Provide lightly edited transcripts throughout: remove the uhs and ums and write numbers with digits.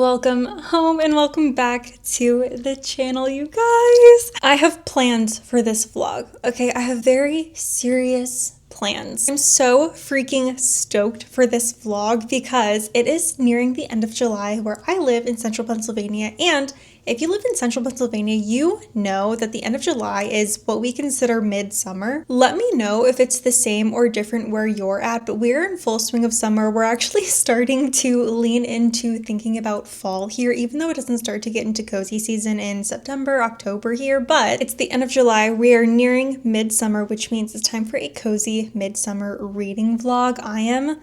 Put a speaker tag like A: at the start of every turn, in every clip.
A: Welcome home and welcome back to the channel, you guys. I have plans for this vlog, okay? I have very serious plans. I'm so freaking stoked for this vlog because it is nearing the end of July where I live in central Pennsylvania, and if you live in central Pennsylvania, you know that the end of July is what we consider midsummer. Let me know if it's the same or different where you're at, but we're in full swing of summer. We're actually starting to lean into thinking about fall here, even though it doesn't start to get into cozy season in September, October here, but it's the end of July. We are nearing midsummer, which means it's time for a cozy midsummer reading vlog. I am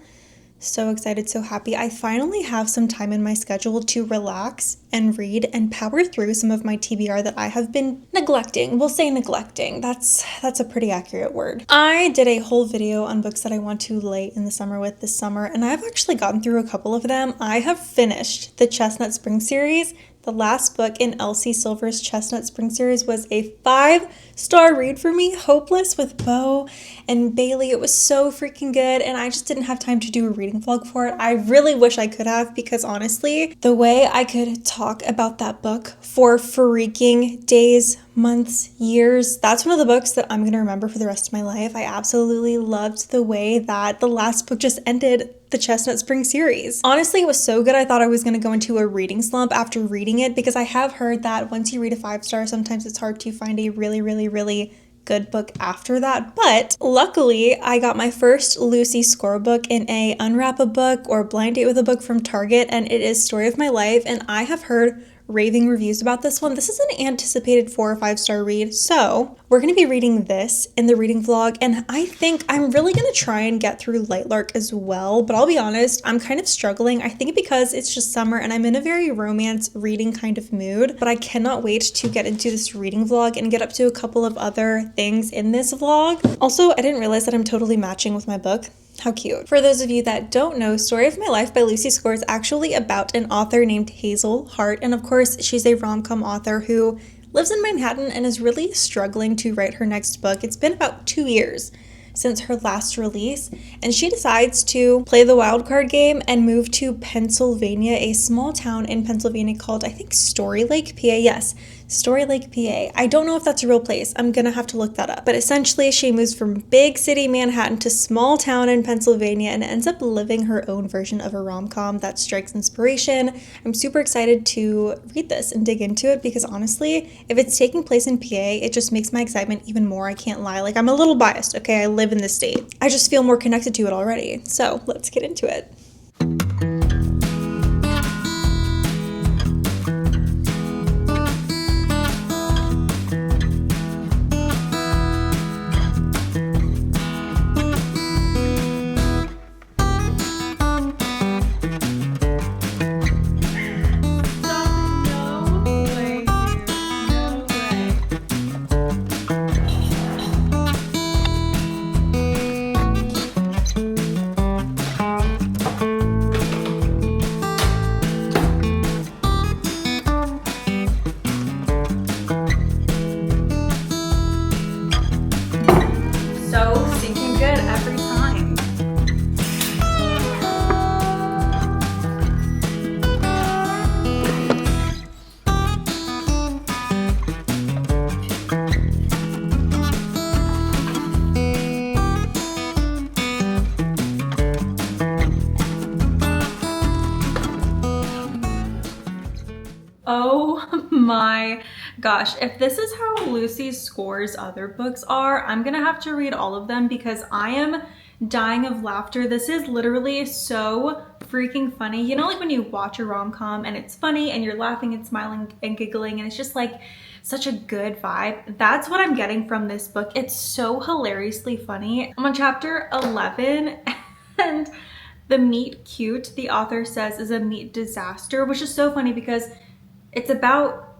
A: so excited, so happy. I finally have some time in my schedule to relax and read and power through some of my TBR that I have been neglecting. We'll say neglecting. That's a pretty accurate word. I did a whole video on books that I want to lay in the summer with this summer, and I've actually gotten through a couple of them. I have finished the Chestnut Spring series. The last book in Elsie Silver's Chestnut Spring series was a 5-star read for me, Hopeless with Bo and Bailey. It was so freaking good, and I just didn't have time to do a reading vlog for it. I really wish I could have, because honestly, the way I could talk about that book for freaking days, months, years, that's one of the books that I'm going to remember for the rest of my life. I absolutely loved the way that the last book just ended the Chestnut Spring series. Honestly, it was so good. I thought I was going to go into a reading slump after reading it, because I have heard that once you read a 5-star, sometimes it's hard to find a really good book after that. But luckily, I got my first Lucy Score book in a Unwrap a Book or Blind Date with a Book from Target, and it is Story of My Life, and I have heard raving reviews about this one. This is an anticipated 4 or 5-star read, so we're going to be reading this in the reading vlog, and I think I'm really going to try and get through Lightlark as well, but I'll be honest, I'm kind of struggling. I think because it's just summer and I'm in a very romance reading kind of mood, but I cannot wait to get into this reading vlog and get up to a couple of other things in this vlog. Also, I didn't realize that I'm totally matching with my book. How cute. For those of you that don't know, Story of My Life by Lucy Score is actually about an author named Hazel Hart, and of course she's a rom-com author who lives in Manhattan and is really struggling to write her next book. It's been about 2 years since her last release, and she decides to play the wild card game and move to Pennsylvania, a small town in Pennsylvania called, I think, Story Lake, PA. Yes, Story Lake, PA. I don't know if that's a real place. I'm gonna have to look that up. But essentially, she moves from big city Manhattan to small town in Pennsylvania and ends up living her own version of a rom-com that strikes inspiration. I'm super excited to read this and dig into it, because honestly, if it's taking place in PA, it just makes my excitement even more. I can't lie. Like, I'm a little biased, okay? I live in this state. I just feel more connected to it already. So let's get into it. Oh my gosh, if this is how Lucy Score's other books are, I'm gonna have to read all of them, because I am dying of laughter. This is literally so freaking funny. You know, like when you watch a rom-com and it's funny and you're laughing and smiling and giggling and it's just like such a good vibe. That's what I'm getting from this book. It's so hilariously funny. I'm on chapter 11 and the meat cute, the author says, is a meat disaster, which is so funny because it's about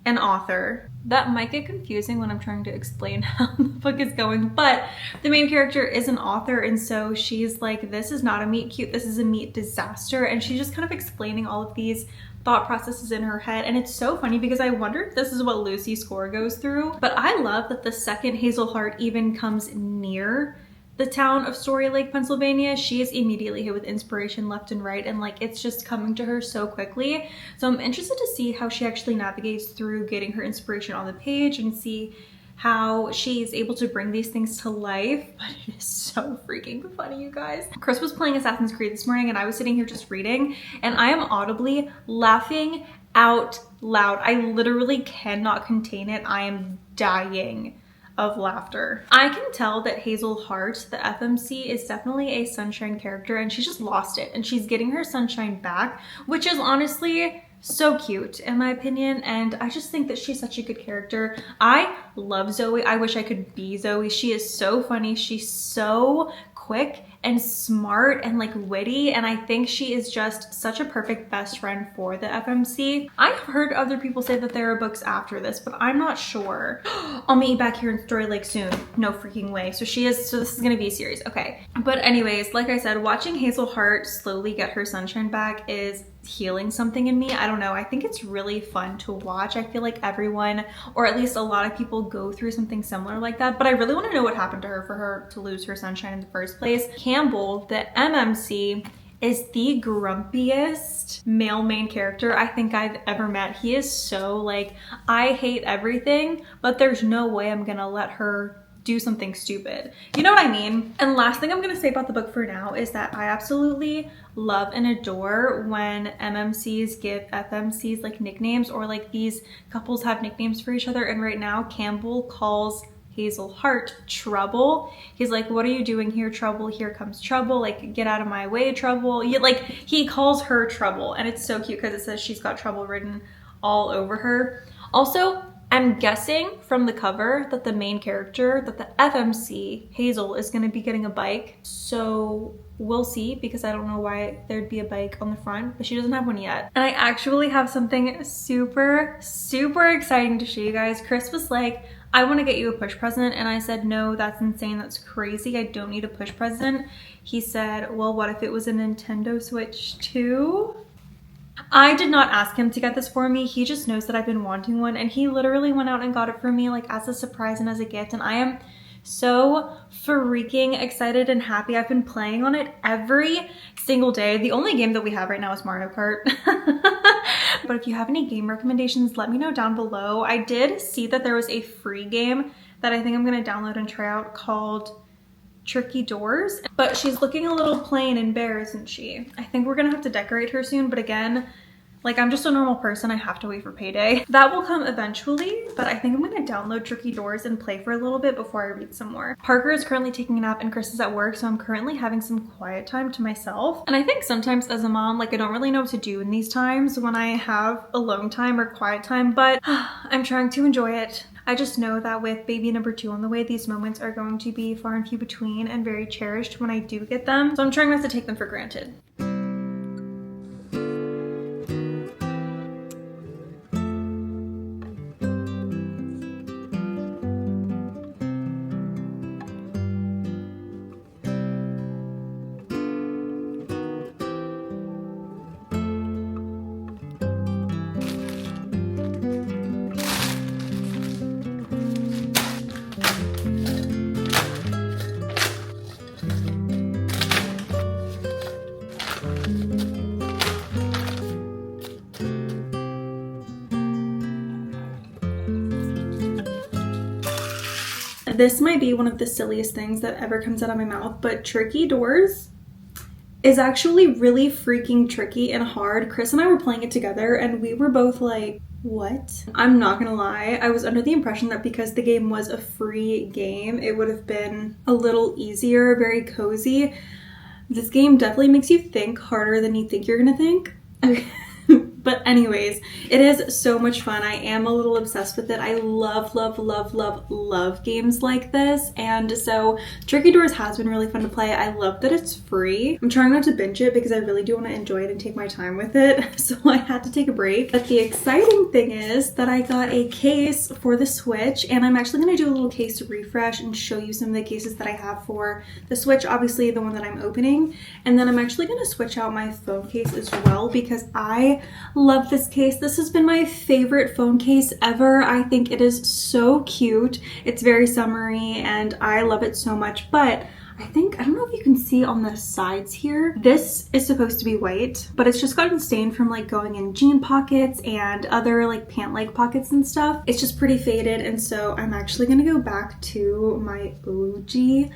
A: an author. That might get confusing when I'm trying to explain how the book is going, but the main character is an author, and so she's like, this is not a meat cute, this is a meat disaster, and she's just kind of explaining all of these thought processes in her head. And it's so funny because I wonder if this is what Lucy Score goes through, but I love that the second Hazel Hart even comes near the town of Story Lake, Pennsylvania, she is immediately hit with inspiration left and right, and like it's just coming to her so quickly. So I'm interested to see how she actually navigates through getting her inspiration on the page and see how she's able to bring these things to life. But it is so freaking funny, you guys. Chris was playing Assassin's Creed this morning and I was sitting here just reading, and I am audibly laughing out loud. I literally cannot contain it. I am dying of laughter. I can tell that Hazel Hart, the FMC, is definitely a sunshine character, and she's just lost it and she's getting her sunshine back, which is honestly so cute in my opinion. And I just think that she's such a good character. I love Zoe. I wish I could be Zoe. She is so funny. She's so quick and smart and like witty, and I think she is just such a perfect best friend for the FMC. I've heard other people say that there are books after this, but I'm not sure. I'll meet you back here in Story Lake soon. No freaking way. So this is gonna be a series. Okay. But anyways, like I said, watching Hazel Hart slowly get her sunshine back is healing something in me. I don't know. I think it's really fun to watch. I feel like everyone, or at least a lot of people, go through something similar like that, but I really want to know what happened to her for her to lose her sunshine in the first place. Campbell, the MMC, is the grumpiest male main character I think I've ever met. He is so like, I hate everything, but there's no way I'm gonna let her do something stupid. You know what I mean? And last thing I'm gonna say about the book for now is that I absolutely love and adore when MMCs give FMCs like nicknames, or like these couples have nicknames for each other. And right now Campbell calls Hazel Hart Trouble. He's like, what are you doing here, Trouble? Here comes trouble. Like, get out of my way, Trouble. He calls her Trouble, and it's so cute because it says she's got trouble written all over her. Also, I'm guessing from the cover that the main character, that the FMC, Hazel, is going to be getting a bike. So we'll see, because I don't know why there'd be a bike on the front, but she doesn't have one yet. And I actually have something super, super exciting to show you guys. Chris was like, I want to get you a push present. And I said, no, that's insane. That's crazy. I don't need a push present. He said, well, what if it was a Nintendo Switch 2? I did not ask him to get this for me. He just knows that I've been wanting one, and he literally went out and got it for me like as a surprise and as a gift, and I am so freaking excited and happy. I've been playing on it every single day. The only game that we have right now is Mario Kart. But if you have any game recommendations, let me know down below. I did see that there was a free game that I think I'm gonna download and try out called Tricky Doors, but she's looking a little plain and bare, isn't she? I think we're gonna have to decorate her soon, but again, like, I'm just a normal person. I have to wait for payday. That will come eventually, but I think I'm gonna download Tricky Doors and play for a little bit before I read some more. Parker is currently taking a nap and Chris is at work, so I'm currently having some quiet time to myself. And I think sometimes as a mom, like, I don't really know what to do in these times when I have alone time or quiet time, but I'm trying to enjoy it. I just know that with baby number 2 on the way, these moments are going to be far and few between and very cherished when I do get them. So I'm trying not to take them for granted. This might be one of the silliest things that ever comes out of my mouth, but Tricky Doors is actually really freaking tricky and hard. Chris and I were playing it together and we were both like, what? I'm not gonna lie, I was under the impression that because the game was a free game, it would have been a little easier, very cozy. This game definitely makes you think harder than you think you're gonna think. But anyways, it is so much fun. I am a little obsessed with it. I love, love, love, love, love games like this. And so Tricky Doors has been really fun to play. I love that it's free. I'm trying not to binge it because I really do want to enjoy it and take my time with it. So I had to take a break. But the exciting thing is that I got a case for the Switch, and I'm actually going to do a little case refresh and show you some of the cases that I have for the Switch, obviously the one that I'm opening. And then I'm actually going to switch out my phone case as well because I love this case. This has been my favorite phone case ever. I think it is so cute. It's very summery and I love it so much, but I don't know if you can see on the sides here, this is supposed to be white, but it's just gotten stained from like going in jean pockets and other like pant leg pockets and stuff. It's just pretty faded, and so I'm actually gonna go back to my OG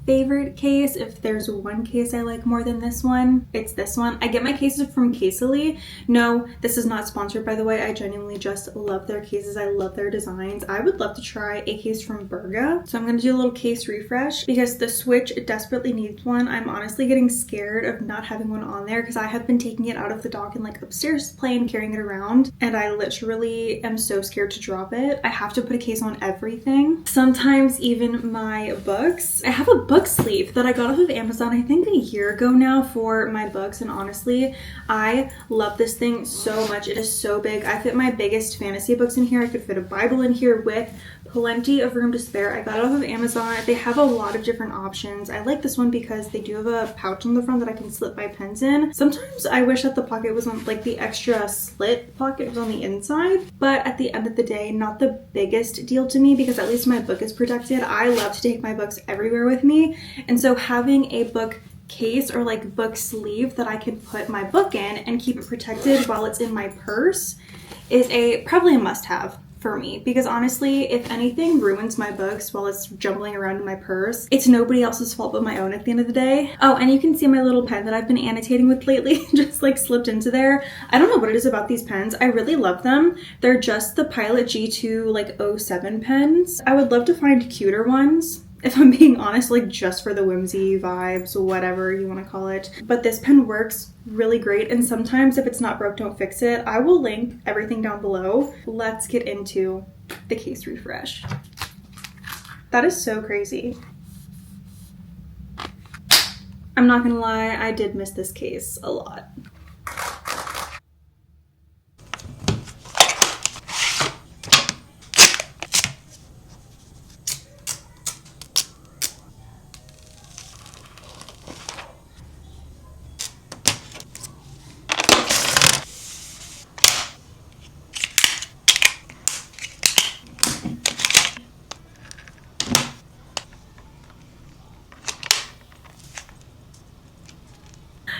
A: favorite case. If there's one case I like more than this one, it's this one. I get my cases from Casely. No, this is not sponsored, by the way. I genuinely just love their cases. I love their designs. I would love to try a case from Berga. So I'm going to do a little case refresh because the Switch desperately needs one. I'm honestly getting scared of not having one on there because I have been taking it out of the dock and like upstairs to play and carrying it around, and I literally am so scared to drop it. I have to put a case on everything. Sometimes even my books. I have a book sleeve that I got off of Amazon I think a year ago now for my books, and honestly I love this thing so much. It is so big. I fit my biggest fantasy books in here. I could fit a Bible in here with plenty of room to spare. I got it off of Amazon. They have a lot of different options. I like this one because they do have a pouch on the front that I can slip my pens in. Sometimes I wish that the pocket was on, like the extra slit pocket was on the inside, but at the end of the day, not the biggest deal to me because at least my book is protected. I love to take my books everywhere with me, and so having a book case or like book sleeve that I can put my book in and keep it protected while it's in my purse is probably a must-have for me, because honestly, if anything ruins my books while it's jumbling around in my purse, it's nobody else's fault but my own at the end of the day. Oh, and you can see my little pen that I've been annotating with lately just like slipped into there. I don't know what it is about these pens. I really love them. They're just the Pilot G2 like 07 pens. I would love to find cuter ones, if I'm being honest, like just for the whimsy vibes, whatever you want to call it. But this pen works really great, and sometimes if it's not broke, don't fix it. I will link everything down below. Let's get into the case refresh. That is so crazy. I'm not gonna lie, I did miss this case a lot.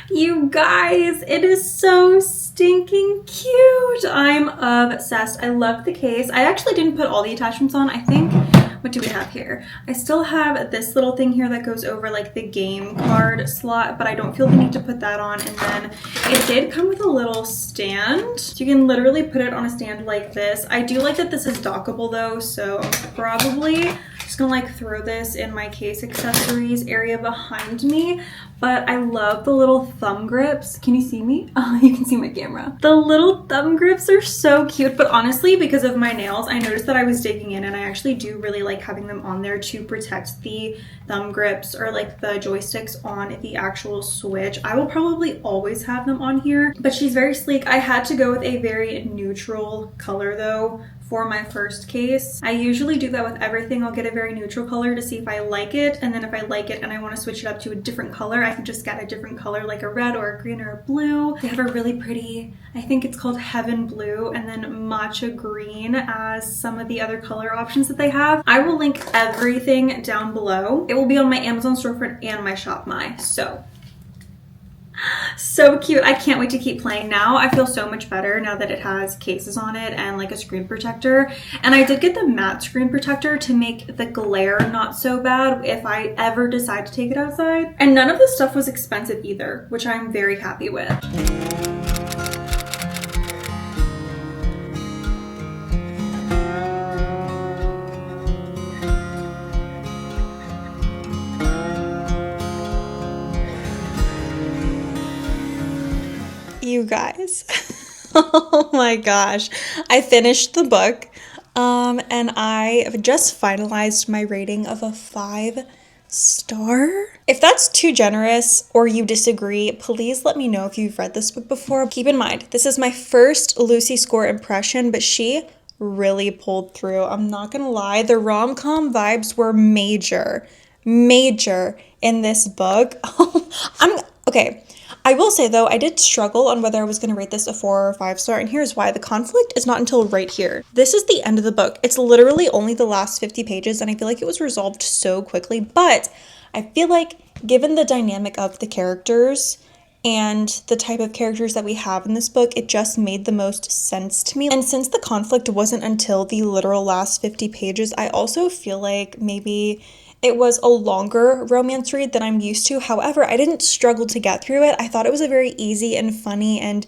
A: You guys, it is so stinking cute. I'm obsessed. I love the case. I actually didn't put all the attachments on. I think, what do we have here? I still have this little thing here that goes over like the game card slot, but I don't feel the need to put that on. And then it did come with a little stand. So you can literally put it on a stand like this. I do like that this is dockable though, so I'm probably just gonna like throw this in my case accessories area behind me. But I love the little thumb grips. Can you see me? Oh, you can see my camera. The little thumb grips are so cute, but honestly, because of my nails, I noticed that I was digging in, and I actually do really like having them on there to protect the thumb grips or like the joysticks on the actual Switch. I will probably always have them on here, but she's very sleek. I had to go with a very neutral color though for my first case. I usually do that with everything. I'll get a very neutral color to see if I like it, and then if I like it and I want to switch it up to a different color, I can just get a different color like a red or a green or a blue. They have a really pretty, I think it's called Heaven Blue, and then Matcha Green as some of the other color options that they have. I will link everything down below. It will be on my Amazon storefront and my ShopMy. So cute. I can't wait to keep playing now. I feel so much better now that it has cases on it and like a screen protector. And I did get the matte screen protector to make the glare not so bad if I ever decide to take it outside. And none of this stuff was expensive either, which I'm very happy with. You guys, oh my gosh, I finished the book and I just finalized my rating of a 5-star. If that's too generous or you disagree, please let me know if you've read this book before. Keep in mind, this is my first Lucy Score impression, but she really pulled through. I'm not gonna lie, the rom-com vibes were major in this book. Okay. I will say though, I did struggle on whether I was going to rate this a 4 or 5-star, and here's why. The conflict is not until right here. This is the end of the book. It's literally only the last 50 pages, and I feel like it was resolved so quickly, but I feel like given the dynamic of the characters and the type of characters that we have in this book, it just made the most sense to me. And since the conflict wasn't until the literal last 50 pages, I also feel like maybe it was a longer romance read than I'm used to. However, I didn't struggle to get through it. I thought it was a very easy and funny and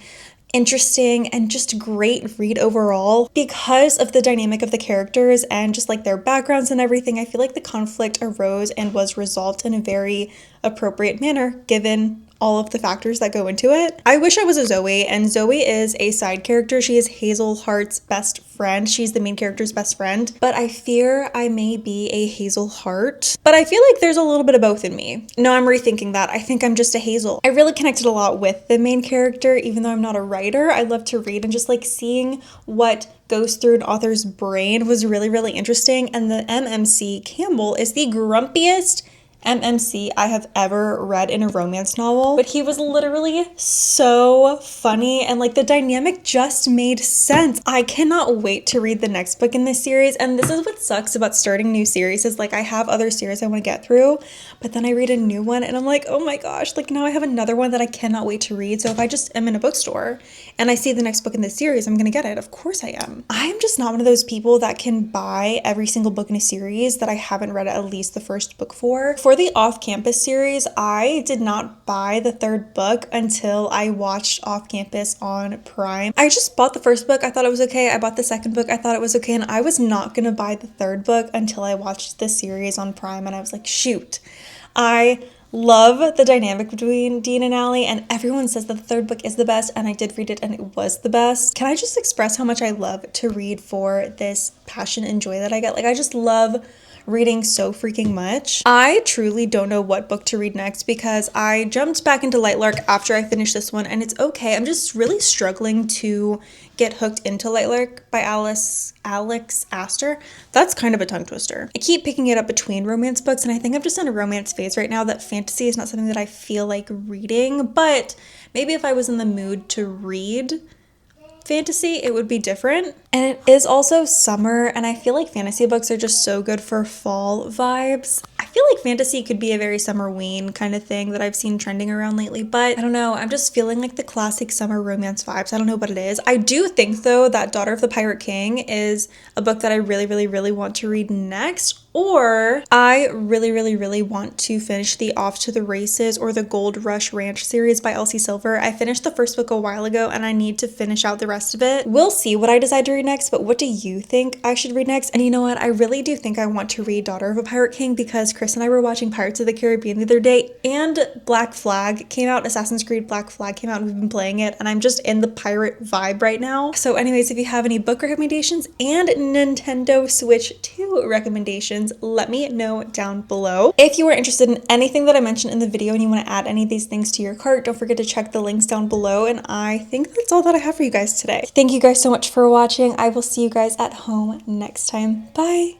A: interesting and just great read overall because of the dynamic of the characters and just like their backgrounds and everything. I feel like the conflict arose and was resolved in a very appropriate manner given all of the factors that go into it. I wish I was a Zoe, and Zoe is a side character. She is Hazel Hart's best friend. She's the main character's best friend, but I fear I may be a Hazel Hart. But I feel like there's a little bit of both in me. No, I'm rethinking that. I think I'm just a Hazel. I really connected a lot with the main character, even though I'm not a writer. I love to read, and just like seeing what goes through an author's brain was really, really interesting. And the MMC Campbell is the grumpiest MMC I have ever read in a romance novel, but he was literally so funny and like the dynamic just made sense. I cannot wait to read the next book in this series, and this is what sucks about starting new series is like I have other series I want to get through, but then I read a new one and I'm like, oh my gosh, like now I have another one that I cannot wait to read. So if I just am in a bookstore and I see the next book in this series, I'm gonna get it. Of course I am. I am just not one of those people that can buy every single book in a series that I haven't read at least the first book for. For the Off-Campus series, I did not buy the third book until I watched Off-Campus on Prime. I just bought the first book. I thought it was okay. I bought the second book. I thought it was okay. And I was not going to buy the third book until I watched the series on Prime. And I was like, shoot. I love the dynamic between Dean and Allie, and everyone says that the third book is the best, and I did read it and it was the best. Can I just express how much I love to read for this passion and joy that I get? Like, I just love reading so freaking much. I truly don't know what book to read next because I jumped back into Lightlark after I finished this one, and it's okay. I'm just really struggling to get hooked into Lightlark by Alex Astor. That's kind of a tongue twister. I keep picking it up between romance books, and I think I'm just in a romance phase right now that fantasy is not something that I feel like reading, but maybe if I was in the mood to read fantasy, it would be different. And it is also summer, and I feel like fantasy books are just so good for fall vibes. I feel like fantasy could be a very summer-ween kind of thing that I've seen trending around lately, but I don't know, I'm just feeling like the classic summer romance vibes. I don't know what it is. I do think though that Daughter of the Pirate King is a book that I really, really, really want to read next, or I really, really, really want to finish the Off to the Races or the Gold Rush Ranch series by Elsie Silver. I finished the first book a while ago and I need to finish out the rest of it. We'll see what I decide to read next, but what do you think I should read next? And you know what? I really do think I want to read Daughter of a Pirate King because Chris and I were watching Pirates of the Caribbean the other day, and Black Flag came out, Assassin's Creed Black Flag came out, and we've been playing it, and I'm just in the pirate vibe right now. So anyways, if you have any book recommendations and Nintendo Switch 2 recommendations, let me know down below. If you are interested in anything that I mentioned in the video and you want to add any of these things to your cart, don't forget to check the links down below, and I think that's all that I have for you guys today. Thank you guys so much for watching. I will see you guys at home next time. Bye!